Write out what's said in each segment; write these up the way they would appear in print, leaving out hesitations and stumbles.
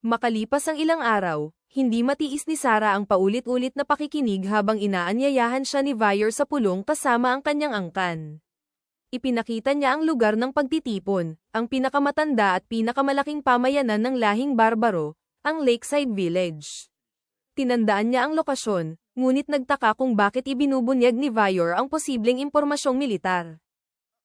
Makalipas ang ilang araw, hindi matiis ni Sarah ang paulit-ulit na pakikinig habang inaanyayahan siya ni Vayer sa pulong kasama ang kanyang angkan. Ipinakita niya ang lugar ng pagtitipon, ang pinakamatanda at pinakamalaking pamayanan ng lahing barbaro, ang Lakeside Village. Tinandaan niya ang lokasyon, ngunit nagtaka kung bakit ibinubunyag ni Vayer ang posibleng impormasyong militar.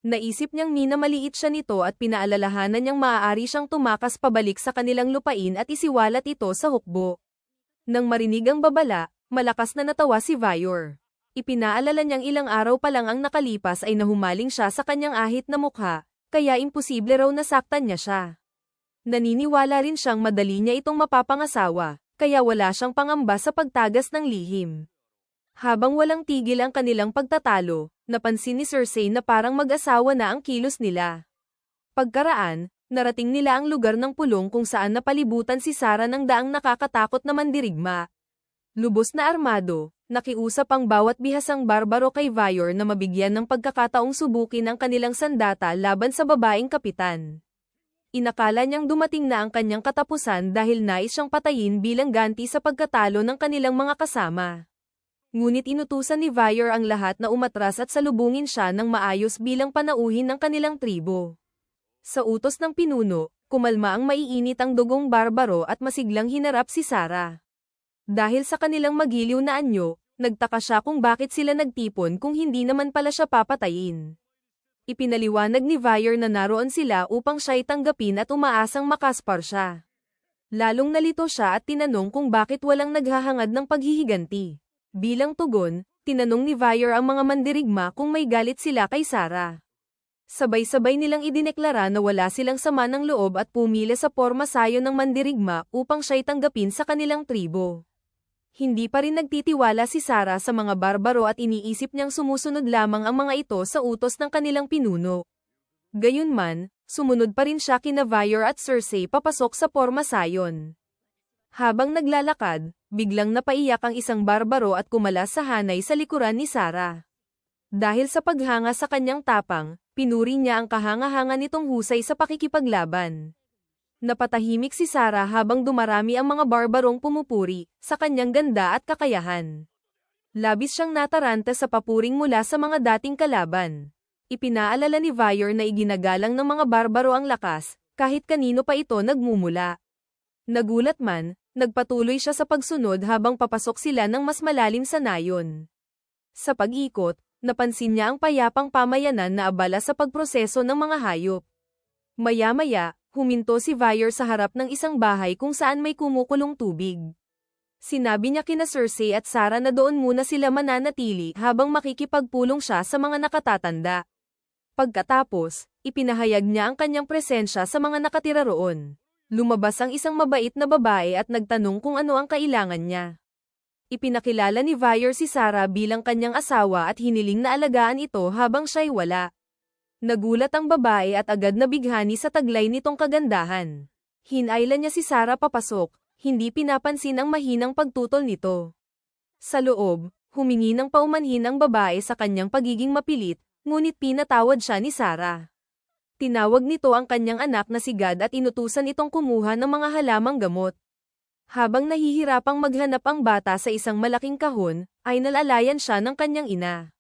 Naisip niyang minamaliit siya nito at pinaalalahanan niyang maaari siyang tumakas pabalik sa kanilang lupain at isiwalat ito sa hukbo. Nang marinig ang babala, malakas na natawa si Vayer. Ipinaalala niyang ilang araw pa lang ang nakalipas ay nahumaling siya sa kanyang ahit na mukha, kaya imposible raw nasaktan niya siya. Naniniwala rin siyang madali niya itong mapapangasawa, kaya wala siyang pangamba sa pagtagas ng lihim. Habang walang tigil ang kanilang pagtatalo, napansin ni Cersei na parang mag-asawa na ang kilos nila. Pagkaraan, narating nila ang lugar ng pulong kung saan napalibutan si Sarah ng daang nakakatakot na mandirigma. Lubos na armado, nakiusap ang bawat bihasang barbaro kay Vayer na mabigyan ng pagkakataong subukin ang kanilang sandata laban sa babaeng kapitan. Inakala niyang dumating na ang kanyang katapusan dahil nais siyang patayin bilang ganti sa pagkatalo ng kanilang mga kasama. Ngunit inutusan ni Vayer ang lahat na umatras at salubungin siya ng maayos bilang panauhin ng kanilang tribo. Sa utos ng pinuno, kumalma ang maiinit ang dugong barbaro at masiglang hinarap si Sarah. Dahil sa kanilang magiliw na anyo, nagtaka siya kung bakit sila nagtipon kung hindi naman pala siya papatayin. Ipinaliwanag ni Vayer na naroon sila upang siya'y tanggapin at umaasang makaspar siya. Lalong nalito siya at tinanong kung bakit walang naghahangad ng paghihiganti. Bilang tugon, tinanong ni Vayer ang mga mandirigma kung may galit sila kay Sarah. Sabay-sabay nilang idineklara na wala silang sama ng loob at pumila sa pormasayo ng mandirigma upang siya'y tanggapin sa kanilang tribo. Hindi pa rin nagtitiwala si Sarah sa mga barbaro at iniisip niyang sumusunod lamang ang mga ito sa utos ng kanilang pinuno. Gayunman, sumunod pa rin siya kina Vayer at Cersei papasok sa pormasayon. Habang naglalakad, biglang napaiyak ang isang barbaro at kumalas sa hanay sa likuran ni Sarah. Dahil sa paghanga sa kanyang tapang, pinuri niya ang kahanga-hanga nitong husay sa pakikipaglaban. Napatahimik si Sarah habang dumarami ang mga barbarong pumupuri sa kanyang ganda at kakayahan. Labis siyang nataranta sa papuring mula sa mga dating kalaban. Ipinaalala ni Vayer na iginagalang ng mga barbaro ang lakas, kahit kanino pa ito nagmumula. Nagulat man, nagpatuloy siya sa pagsunod habang papasok sila ng mas malalim sa nayon. Sa pag-ikot, napansin niya ang payapang pamayanan na abala sa pagproseso ng mga hayop. Maya-maya, huminto si Vayer sa harap ng isang bahay kung saan may kumukulong tubig. Sinabi niya kina Cersei at Sarah na doon muna sila mananatili habang makikipagpulong siya sa mga nakatatanda. Pagkatapos, ipinahayag niya ang kanyang presensya sa mga nakatira roon. Lumabas ang isang mabait na babae at nagtanong kung ano ang kailangan niya. Ipinakilala ni Vayer si Sarah bilang kanyang asawa at hiniling na alagaan ito habang siya'y wala. Nagulat ang babae at agad nabighani sa taglay nitong kagandahan. Hinayla niya si Sarah papasok, hindi pinapansin ang mahinang pagtutol nito. Sa loob, humingi ng paumanhin ang babae sa kanyang pagiging mapilit, ngunit pinatawad siya ni Sarah. Tinawag nito ang kanyang anak na si Gad at inutusan itong kumuha ng mga halamang gamot. Habang nahihirapang maghanap ang bata sa isang malaking kahon, ay nalalayan siya ng kanyang ina.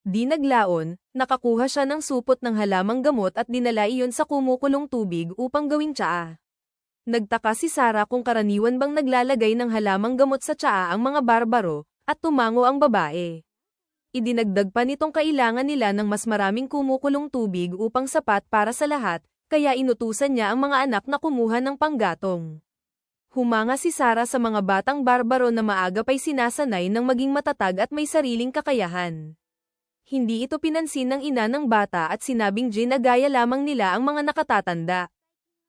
Di naglaon, nakakuha siya ng supot ng halamang gamot at dinala iyon sa kumukulong tubig upang gawing tsaa. Nagtaka si Sarah kung karaniwan bang naglalagay ng halamang gamot sa tsaa ang mga barbaro, at tumango ang babae. Idinagdag pa nitong kailangan nila ng mas maraming kumukulong tubig upang sapat para sa lahat, kaya inutusan niya ang mga anak na kumuha ng panggatong. Humanga si Sarah sa mga batang barbaro na maaga pa'y sinasanay ng maging matatag at may sariling kakayahan. Hindi ito pinansin ng ina ng bata at sinabing ginagaya lamang nila ang mga nakatatanda.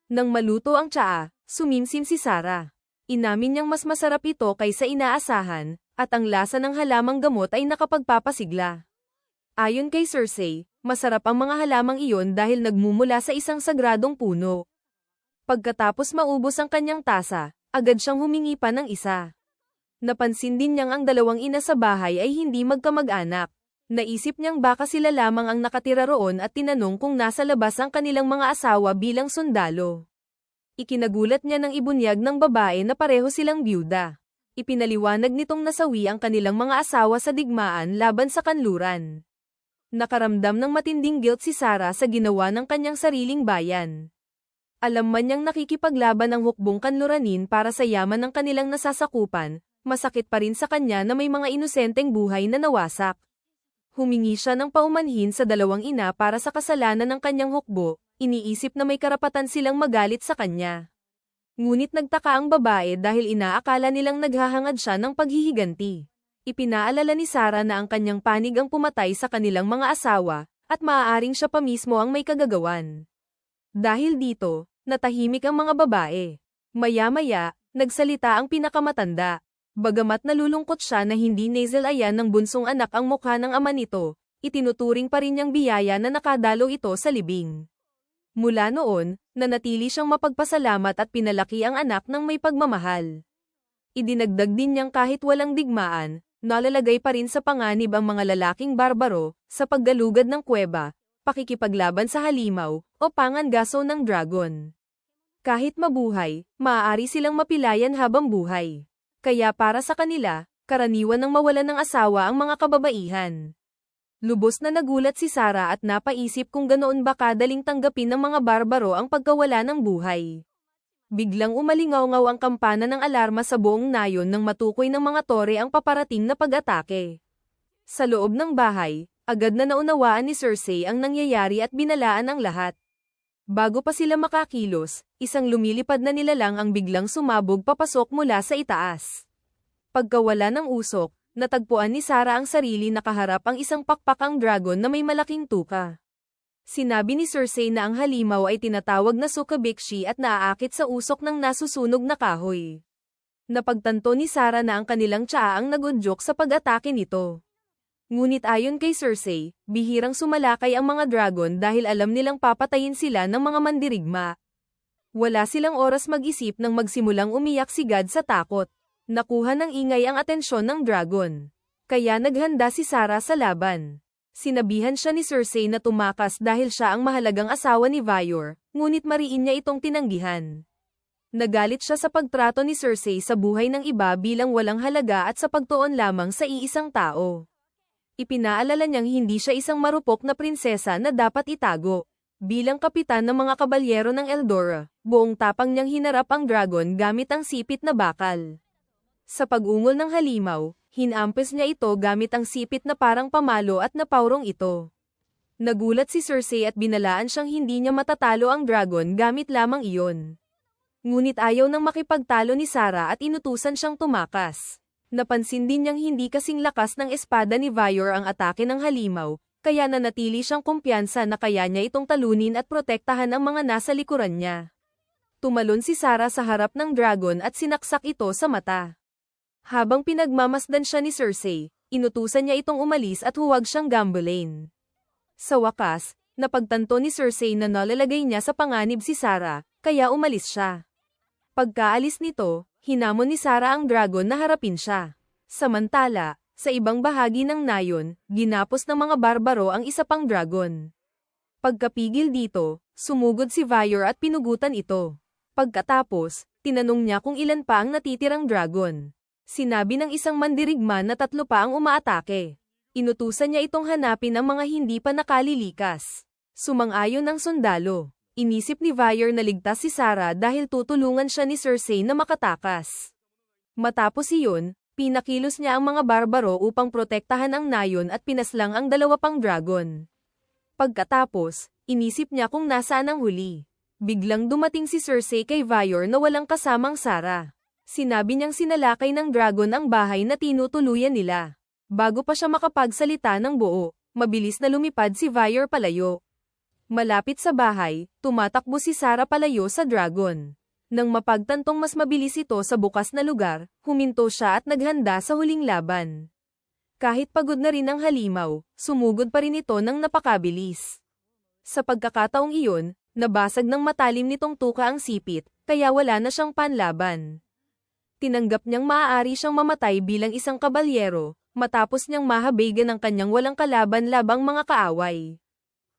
Nang maluto ang tsaa, sumimsim si Sarah. Inamin niyang mas masarap ito kaysa inaasahan, at ang lasa ng halamang gamot ay nakapagpapasigla. Ayon kay Cersei, masarap ang mga halamang iyon dahil nagmumula sa isang sagradong puno. Pagkatapos maubos ang kanyang tasa, agad siyang humingi pa ng isa. Napansin din niyang ang dalawang ina sa bahay ay hindi magkamag-anak. Naisip niyang baka sila lamang ang nakatira roon at tinanong kung nasa labas ang kanilang mga asawa bilang sundalo. Ikinagulat niya ng ibunyag ng babae na pareho silang byuda. Ipinaliwanag nitong nasawi ang kanilang mga asawa sa digmaan laban sa kanluran. Nakaramdam ng matinding guilt si Sarah sa ginawa ng kanyang sariling bayan. Alam man niyang nakikipaglaban ang hukbong kanluranin para sa yaman ng kanilang nasasakupan, masakit pa rin sa kanya na may mga inosenteng buhay na nawasak. Humingi siya ng paumanhin sa dalawang ina para sa kasalanan ng kanyang hukbo, iniisip na may karapatan silang magalit sa kanya. Ngunit nagtaka ang babae dahil inaakala nilang naghahangad siya ng paghihiganti. Ipinaalala ni Sarah na ang kanyang panig ang pumatay sa kanilang mga asawa, at maaaring siya pa mismo ang may kagagawan. Dahil dito, natahimik ang mga babae. Maya-maya, nagsalita ang pinakamatanda. Bagamat nalulungkot siya na hindi nasalayan ng bunsong anak ang mukha ng ama nito, itinuturing pa rin niyang biyaya na nakadalo ito sa libing. Mula noon, nanatili siyang mapagpasalamat at pinalaki ang anak ng may pagmamahal. Idinagdag din niyang kahit walang digmaan, nalalagay pa rin sa panganib ang mga lalaking barbaro, sa paggalugad ng kuweba, pakikipaglaban sa halimaw, o pangangaso ng dragon. Kahit mabuhay, maaari silang mapilayan habang buhay. Kaya para sa kanila, karaniwan ng mawalan ng asawa ang mga kababaihan. Lubos na nagulat si Sarah at napaisip kung ganoon ba kadaling tanggapin ng mga barbaro ang pagkawala ng buhay. Biglang umalingaw-ngaw ang kampana ng alarma sa buong nayon nang matukoy ng mga tore ang paparating na pag-atake. Sa loob ng bahay, agad na naunawaan ni Cersei ang nangyayari at binalaan ang lahat. Bago pa sila makakilos, isang lumilipad na nilalang ang biglang sumabog papasok mula sa itaas. Pagkawala ng usok, natagpuan ni Sarah ang sarili nakaharap ang isang pakpakang dragon na may malaking tuka. Sinabi ni Cersei na ang halimaw ay tinatawag na Sukabikshi at naaakit sa usok ng nasusunog na kahoy. Napagtanto ni Sarah na ang kanilang tsaa ang nagudyok sa pag-atake nito. Ngunit ayon kay Cersei, bihirang sumalakay ang mga dragon dahil alam nilang papatayin sila ng mga mandirigma. Wala silang oras mag-isip nang magsimulang umiyak si God sa takot. Nakuha ng ingay ang atensyon ng dragon. Kaya naghanda si Sarah sa laban. Sinabihan siya ni Cersei na tumakas dahil siya ang mahalagang asawa ni Vyor, ngunit mariin niya itong tinanggihan. Nagalit siya sa pagtrato ni Cersei sa buhay ng iba bilang walang halaga at sa pagtuon lamang sa iisang tao. Ipinaalala niyang hindi siya isang marupok na prinsesa na dapat itago. Bilang kapitan ng mga kabalyero ng Eldora, buong tapang niyang hinarap ang dragon gamit ang sipit na bakal. Sa pag-ungol ng halimaw, hinampes niya ito gamit ang sipit na parang pamalo at napaurong ito. Nagulat si Cersei at binalaan siyang hindi niya matatalo ang dragon gamit lamang iyon. Ngunit ayaw nang makipagtalo ni Sarah at inutusan siyang tumakas. Napansin din niyang hindi kasing lakas ng espada ni Vyor ang atake ng halimaw, kaya nanatili siyang kumpiyansa na kaya niya itong talunin at protektahan ang mga nasa likuran niya. Tumalon si Sarah sa harap ng dragon at sinaksak ito sa mata. Habang pinagmamasdan siya ni Cersei, inutusan niya itong umalis at huwag siyang gambalain. Sa wakas, napagtanto ni Cersei na nalalagay niya sa panganib si Sarah, kaya umalis siya. Pagkaalis nito, hinamon ni Sarah ang dragon na harapin siya. Samantala, sa ibang bahagi ng nayon, ginapos ng mga barbaro ang isa pang dragon. Pagkapigil dito, sumugod si Vyor at pinugutan ito. Pagkatapos, tinanong niya kung ilan pa ang natitirang dragon. Sinabi ng isang mandirigma na 3 pa ang umaatake. Inutusan niya itong hanapin ang mga hindi pa nakalilikas. Sumang-ayon ang sundalo. Inisip ni Vyor na ligtas si Sarah dahil tutulungan siya ni Cersei na makatakas. Matapos iyon, pinakilos niya ang mga barbaro upang protektahan ang nayon at pinaslang ang 2 pang dragon. Pagkatapos, inisip niya kung nasaan ang huli. Biglang dumating si Cersei kay Vyor na walang kasamang Sarah. Sinabi niyang sinalakay ng dragon ang bahay na tinutuluyan nila. Bago pa siya makapagsalita ng buo, mabilis na lumipad si Vyor palayo. Malapit sa bahay, tumatakbo si Sarah palayo sa dragon. Nang mapagtantong mas mabilis ito sa bukas na lugar, huminto siya at naghanda sa huling laban. Kahit pagod na rin ang halimaw, sumugod pa rin ito ng napakabilis. Sa pagkakataong iyon, nabasag ng matalim nitong tuka ang sipit, kaya wala na siyang panlaban. Tinanggap niyang maaari siyang mamatay bilang isang kabalyero, matapos niyang mahabagan ang kanyang walang kalaban labang mga kaaway.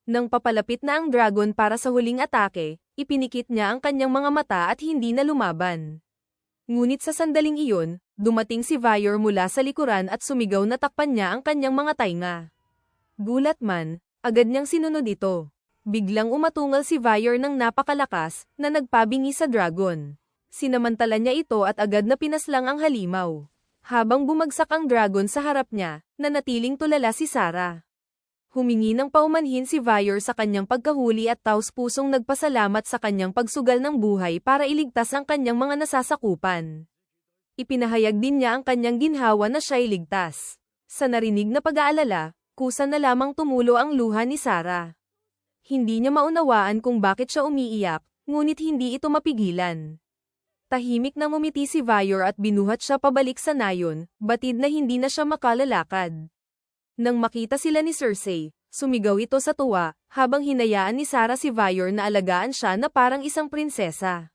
Nang papalapit na ang dragon para sa huling atake, Ipinikit niya ang kanyang mga mata at hindi na lumaban. Ngunit sa sandaling iyon, dumating si Vior mula sa likuran at sumigaw na takpan niya ang kanyang mga tainga. Gulat man, agad niyang sinunod ito. Biglang umatungal si Vior ng napakalakas, na nagpabingi sa dragon. Sinamantala niya ito at agad na pinaslang ang halimaw. Habang bumagsak ang dragon sa harap niya, nanatiling tulala si Sarah. Humingi ng paumanhin si Vior sa kanyang pagkahuli at taos-pusong nagpasalamat sa kanyang pagsugal ng buhay para iligtas ang kanyang mga nasasakupan. Ipinahayag din niya ang kanyang ginhawa na siya'y ligtas. Sa narinig na pag-aalala, kusa na lamang tumulo ang luha ni Sarah. Hindi niya maunawaan kung bakit siya umiiyak, ngunit hindi ito mapigilan. Tahimik na ngumiti si Vior at binuhat siya pabalik sa nayon, batid na hindi na siya makalalakad. Nang makita sila ni Cersei, sumigaw ito sa tuwa, habang hinayaan ni Sarah si Vior na alagaan siya na parang isang prinsesa.